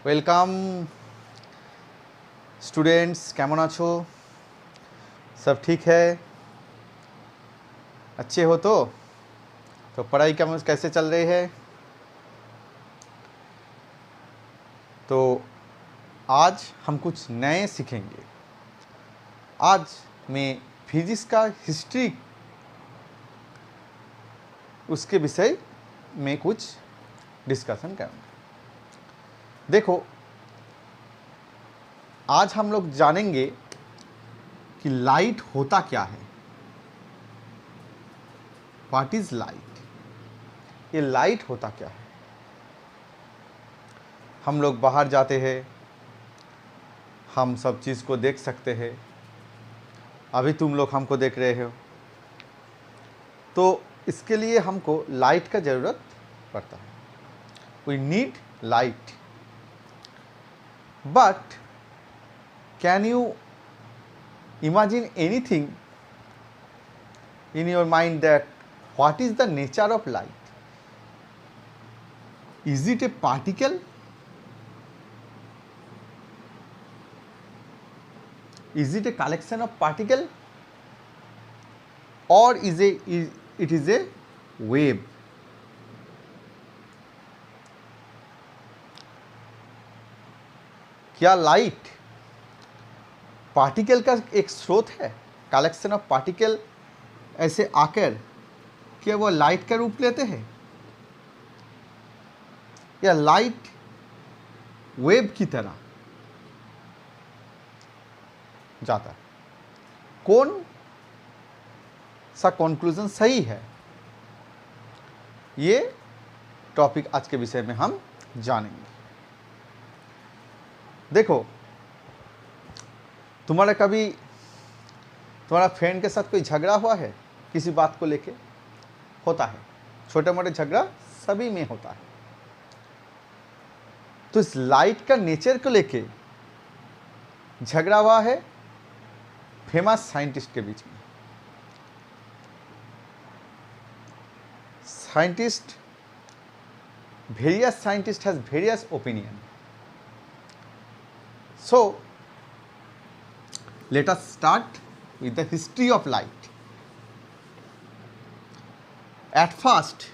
Welcome students, केमन आछो? सब ठीक है? अच्छे हो तो पढ़ाई कैसे चल रही है? तो आज हम कुछ नए सीखेंगे। आज मैं फिजिक्स का हिस्ट्री उसके विषय में कुछ डिस्कशन करूँगा। देखो, आज हम लोग जानेंगे कि लाइट होता क्या है। What is light? ये लाइट होता क्या है? हम लोग बाहर जाते हैं, हम सब चीज़ को देख सकते हैं। अभी तुम लोग हमको देख रहे हो, तो इसके लिए हमको लाइट का ज़रूरत पड़ता है। We need light. But can you imagine anything in your mind that what is the nature of light? Is it a particle? Is it a collection of particle? Or it is a wave? क्या light particle का एक स्रोत है? Collection of particle ऐसे आकर क्या वो light का रूप लेते हैं, या लाइट वेव की तरह जाता है? कौन सा कंक्लूजन सही है? ये टॉपिक आज के विषय में हम जानेंगे। देखो, तुम्हारा फ्रेंड के साथ कोई झगड़ा हुआ है किसी बात को लेके? होता है, छोटे मोटे झगड़ा सभी में होता है। तो इस लाइट का नेचर को लेके झगड़ा हुआ है फेमस साइंटिस्ट के बीच में। various scientist has various opinion. So let us start with the history of light. At first,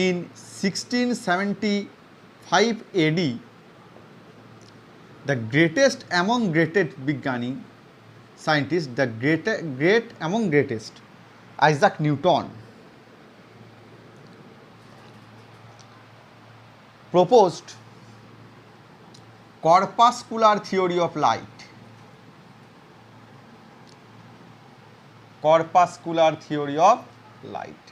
in 1675 AD, the greatest among greatest beginning scientists, the great among greatest, Isaac Newton, proposed corpuscular theory of light. Corpuscular theory of light.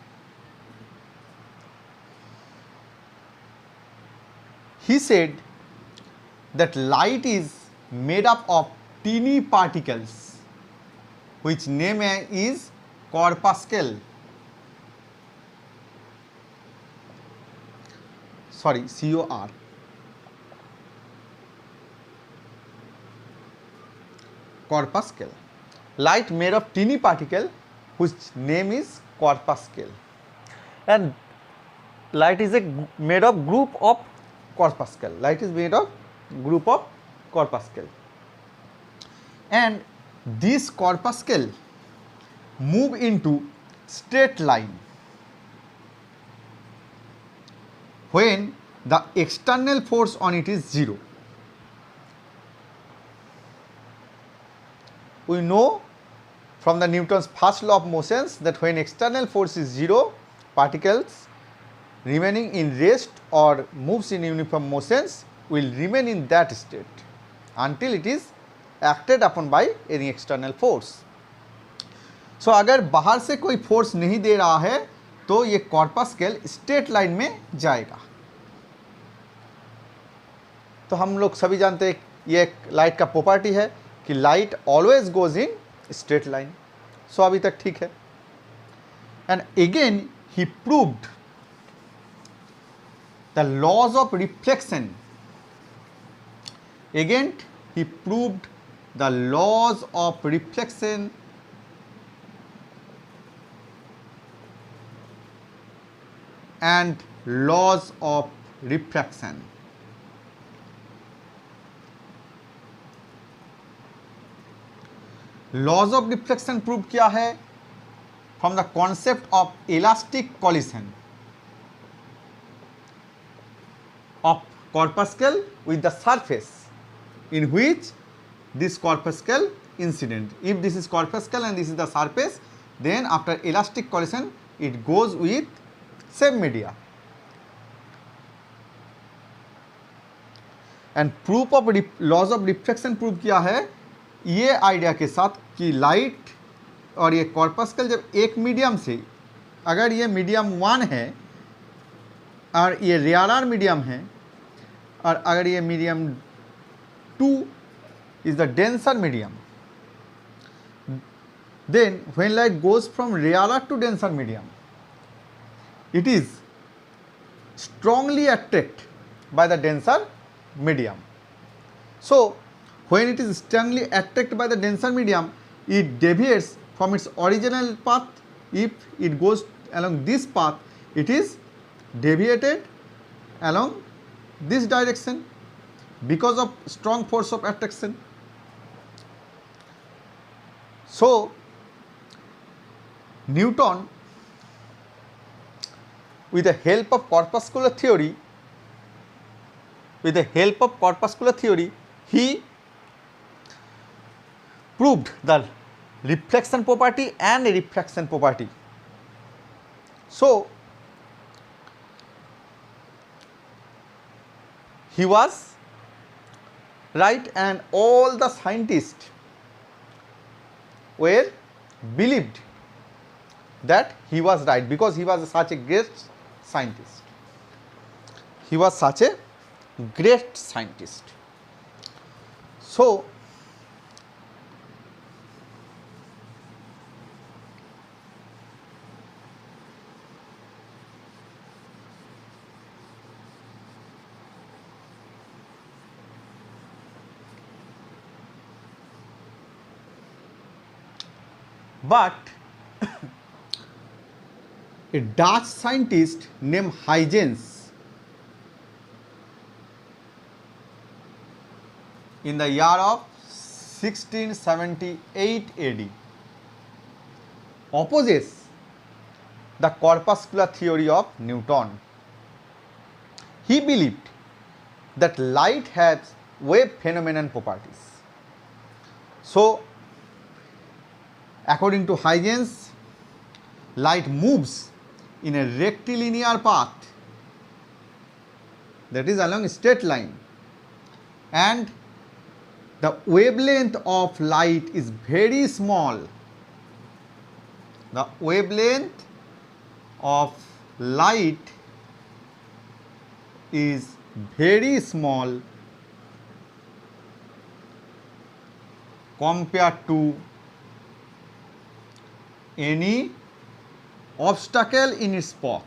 He said that light is made up of teeny particles, which name is corpuscle. Sorry, COR. Corpuscle. Light made of teeny particle, whose name is corpuscle. And light is made of group of corpuscle. Light is made of group of corpuscle. And this corpuscle move into straight line when the external force on it is zero. We know from the Newton's first law of motions that when external force is zero, particles remaining in rest or moves in uniform motions will remain in that state until it is acted upon by any external force. So अगर बाहर से कोई force नहीं दे रहा है तो ये corpuscle straight line में जाएगा। तो हम लोग सभी जानते हैं ये एक लाइट का प्रॉपर्टी है कि light always goes in straight line. So अभी तक ठीक है। And again he proved the laws of reflection. Again he proved the laws of reflection and laws of refraction. Laws of deflection prove किया है from the concept of elastic collision of corpuscle with the surface in which this corpuscle incident. If this is corpuscle and this is the surface, then after elastic collision it goes with same media. And proof of laws of diffraction proof किया है ये idea के साथ कि light और ये corpuscle जब एक मीडियम से, अगर ये मीडियम 1 है और ये रेयरर मीडियम है, और अगर ये medium 2 is the denser medium, then when light goes from rarer to denser medium, it is strongly attracted by the denser medium. So when it is strongly attracted by the denser medium, it deviates from its original path. If it goes along this path, it is deviated along this direction because of strong force of attraction. So Newton, with the help of corpuscular theory, he proved the reflection property and refraction property. So he was right, and all the scientists were believed that he was right because he was such a great scientist. He was such a great scientist. So but a Dutch scientist named Huygens in the year of 1678 AD opposes the corpuscular theory of Newton. He believed that light has wave phenomenon properties. So according to Huygens, light moves in a rectilinear path, that is along a straight line, and the wavelength of light is very small. The wavelength of light is very small compared to any obstacle in its path.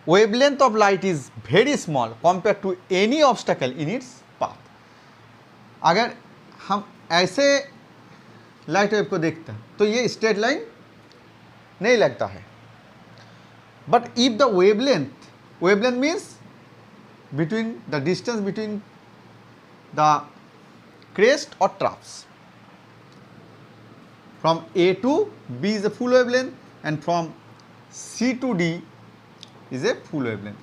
Wavelength of light is very small compared to any obstacle in its path. अगर हम ऐसे light wave को देखते हैं तो ये straight line नहीं लगता है. But if the wavelength means between the distance between the crest or troughs. From A to B is a full wavelength, and from C to D is a full wavelength.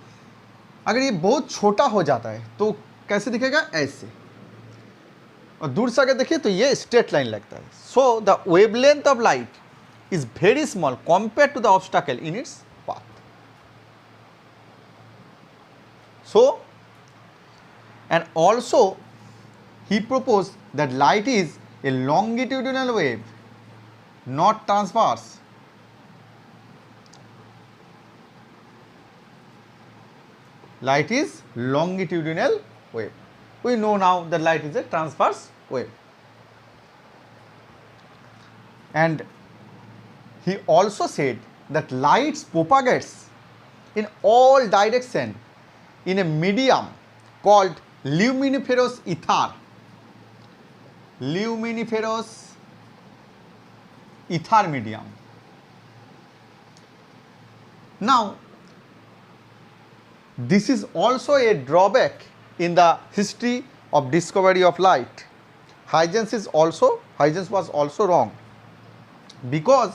अगर ये बहुत छोटा हो जाता है तो कैसे दिखेगा? ऐसे. और दूर से अगर देखिए तो ये स्ट्रेट लाइन लगता है. So the wavelength of light is very small compared to the obstacle in its path. So, and also he proposed that light is a longitudinal wave, not transverse. Light is longitudinal wave. We know now that light is a transverse wave. And he also said that light propagates in all directions in a medium called luminiferous ether. Luminiferous ether medium. Now, This is also a drawback in the history of discovery of light. Huygens was also wrong, because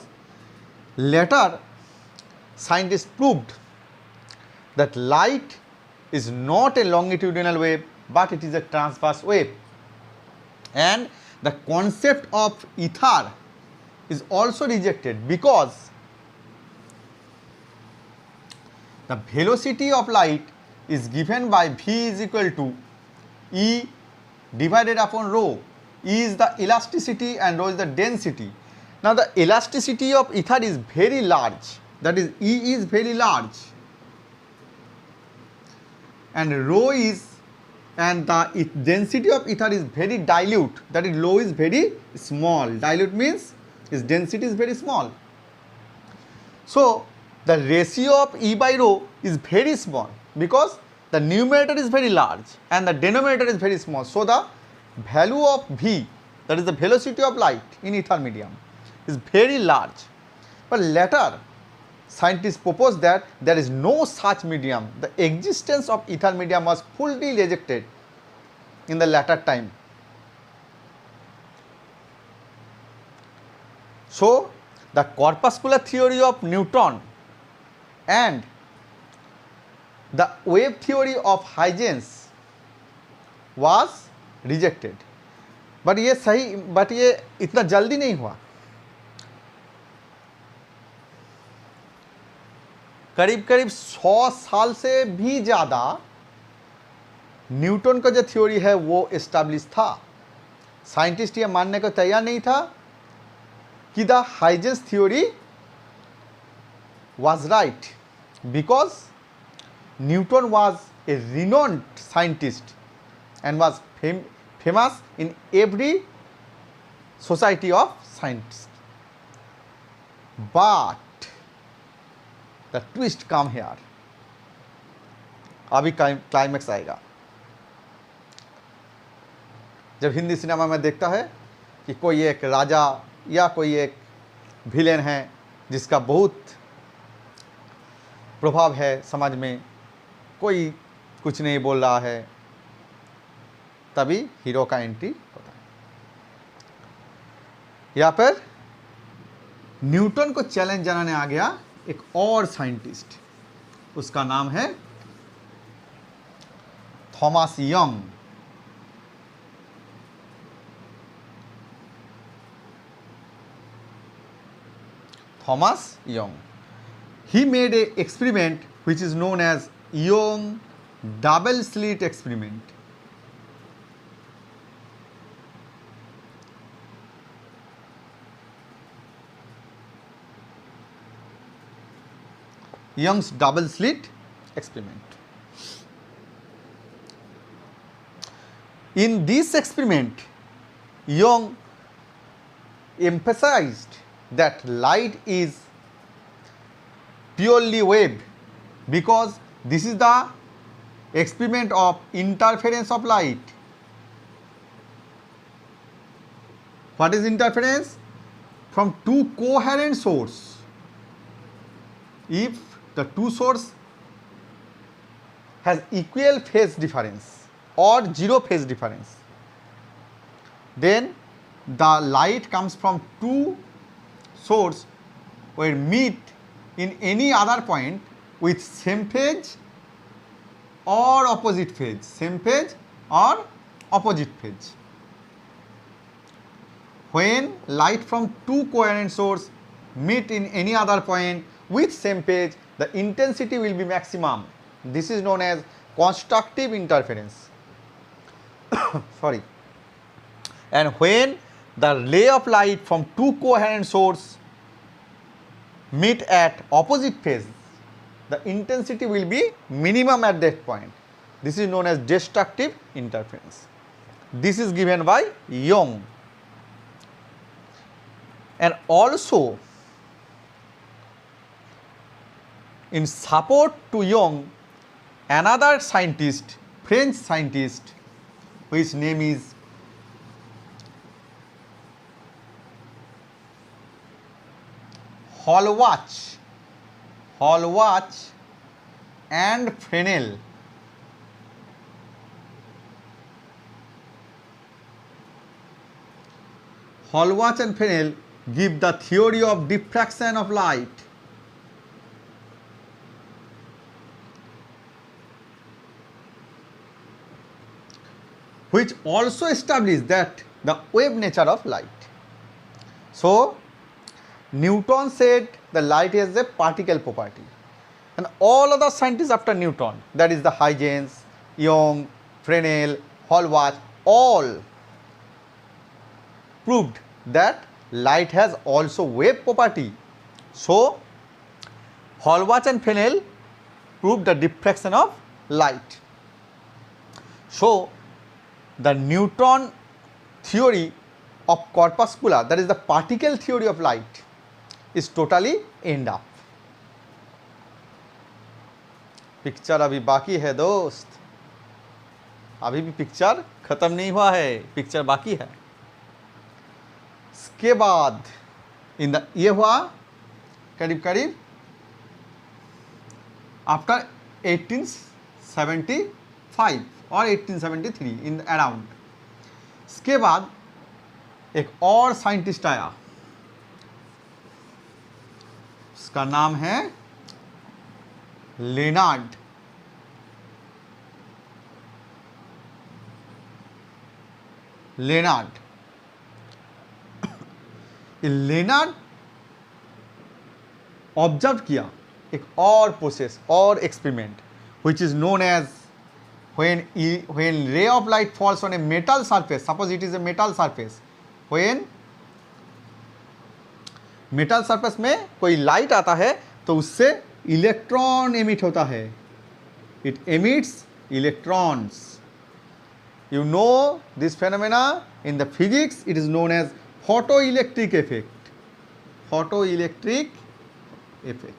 later scientists proved that light is not a longitudinal wave, but it is a transverse wave. And the concept of ether is also rejected, because the velocity of light is given by V is equal to E divided upon rho. E is the elasticity and rho is the density. Now the elasticity of ether is very large, that is E is very large, and rho is, and the density of ether is very dilute, that is rho is very small. Dilute means its density is very small. So the ratio of E by rho is very small, because the numerator is very large and the denominator is very small. So the value of V, that is the velocity of light in ether medium, is very large. But later scientists proposed that there is no such medium. The existence of ether medium was fully rejected in the latter time. So the corpuscular theory of Newton and the wave theory of Huygens was rejected. But ये इतना जल्दी नहीं हुआ. करीब 100 साल से भी ज़्यादा न्यूटन का जो थ्योरी है वो एस्टैब्लिश था. साइंटिस्ट ये मानने को तैयार नहीं था कि the Huygens theory was right, because Newton was a renowned scientist and was famous in every society of scientists. But the twist come here. अभी क्लाइमैक्स आएगा. जब हिंदी सिनेमा में देखता है कि कोई एक राजा या कोई एक विलेन है जिसका बहुत प्रभाव है समाज में, कोई कुछ नहीं बोल रहा है, तभी हीरो का एंट्री होता है. यहाँ पर न्यूटन को चैलेंज जनाने आ गया एक और साइंटिस्ट, उसका नाम है Thomas young. Thomas Young. He made an experiment which is known as Young double slit experiment. Young's double slit experiment. In this experiment, Young emphasized that light is purely wave, because this is the experiment of interference of light. What is interference? From two coherent sources. If the two source has equal phase difference or zero phase difference, then the light comes from two source will meet in any other point with same phase or opposite phase, same phase or opposite phase. When light from two coherent source meet in any other point with same phase, the intensity will be maximum. This is known as constructive interference. Sorry. And when the ray of light from two coherent sources meet at opposite phase, the intensity will be minimum at that point. This is known as destructive interference. This is given by Young. And also in support to Young, another scientist, French scientist, whose name is Hallwach and Fresnel. Hallward and Fresnel give the theory of diffraction of light. Which also establish that the wave nature of light. So, Newton said the light has a particle property, and all other scientists after Newton, that is the Huygens, Young, Fresnel, Hallward, all proved that light has also wave property. So, Hallward and Fresnel proved the diffraction of light. So, the Newton theory of corpuscular, that is the particle theory of light, is totally end up. Picture अभी बाकी है दोस्त, अभी भी picture खत्म नहीं हुआ है, पिक्चर बाकी है. इसके बाद ये हुआ करीब करीब आफ्टर 1875 और 1873 इन अराउंड. इसके बाद एक और साइंटिस्ट आया, उसका नाम है लेनार्ड. लेनार्ड ऑब्जर्व किया एक और प्रोसेस और experiment which is known as when ray of light falls on a metal surface, suppose it is a metal surface, when metal surface में कोई लाइट आता है तो उससे इलेक्ट्रॉन एमिट होता है, it emits electrons. You know this phenomena in the physics, it is known as photoelectric effect. Photoelectric effect.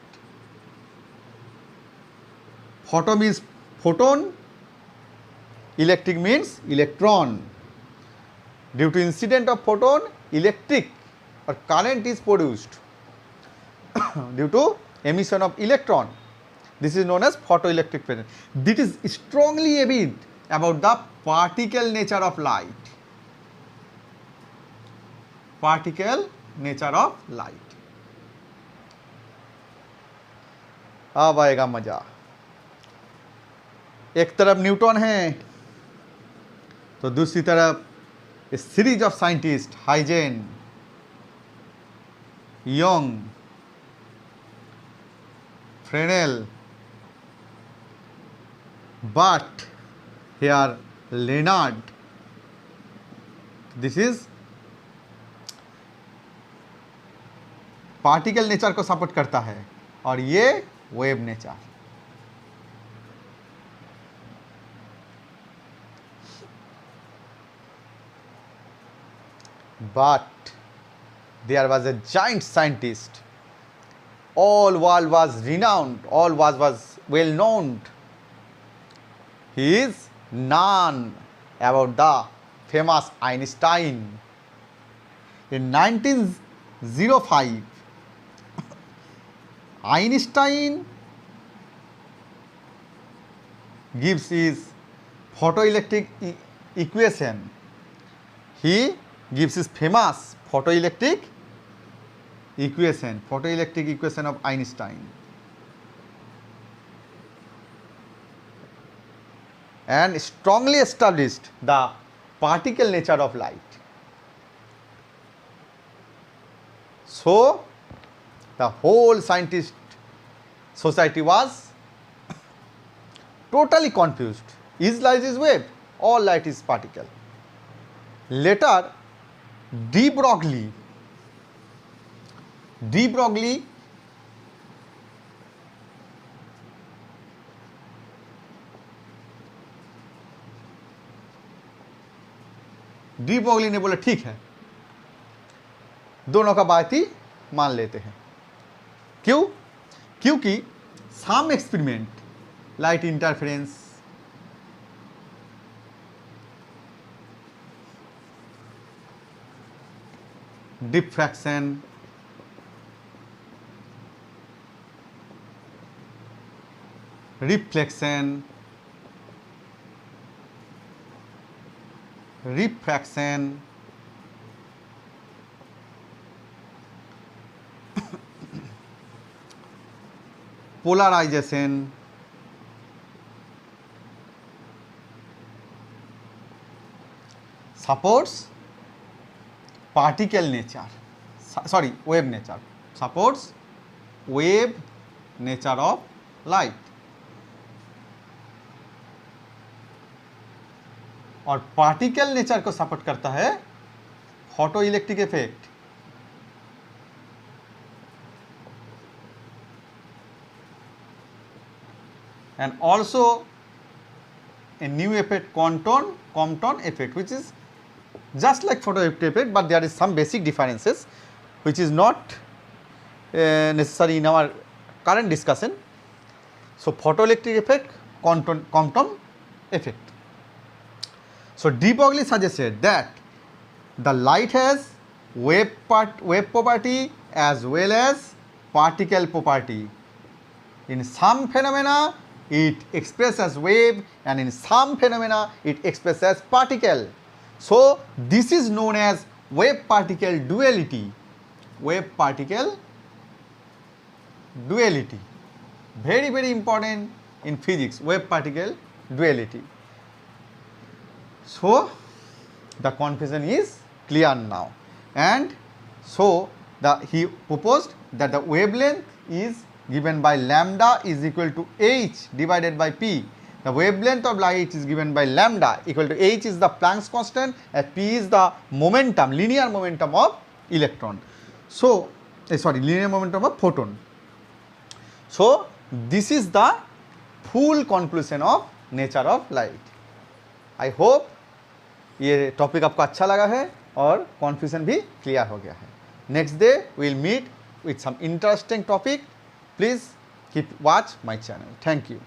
Photo means photon, electric means electron. Due to incident of photon, electric or current is produced due to emission of electron. This is known as photoelectric effect. This is strongly evident about the particle nature of light. Particle nature of light. अब आएगा मजा. एक तरफ Newton है तो दूसरी तरफ a series of scientists, Huygens, Young, Fresnel, but here Leonard. This is particle nature को सपोर्ट करता है और ये wave nature. But there was a giant scientist. All world was renowned, all was well known. He is none about the famous Einstein. In 1905, Einstein gives his photoelectric equation. He gives his famous photoelectric equation of Einstein, and strongly established the particle nature of light. So, the whole scientist society was totally confused. Is light is wave? All light is particle. Later, de Broglie ने बोला ठीक है, दोनों का बात ही मान लेते हैं. क्यों? क्योंकि some experiment light interference, diffraction, reflection, refraction, polarization, supports particle nature, sorry, wave nature, supports wave nature of light, और पार्टिकल नेचर को सपोर्ट करता है photo electric effect. And also a new effect, Compton effect, which is just like photoelectric effect, but there is some basic differences which is not necessary in our current discussion. So photoelectric effect, Compton effect. So de Broglie suggested that the light has wave property as well as particle property. In some phenomena it expresses as wave, and in some phenomena it expresses as particle. So this is known as wave particle duality. Wave particle duality, very very important in physics, wave particle duality. So the confusion is clear now, and so he proposed that the wavelength is given by lambda is equal to h divided by p. The wavelength of light is given by lambda equal to h is the Planck's constant and p is the momentum, linear momentum of electron. So linear momentum of photon. So this is the full conclusion of nature of light. I hope ये topic आपको अच्छा लगा है और confusion भी clear हो गया है. Next day we will meet with some interesting topic. Please keep watch my channel. Thank you.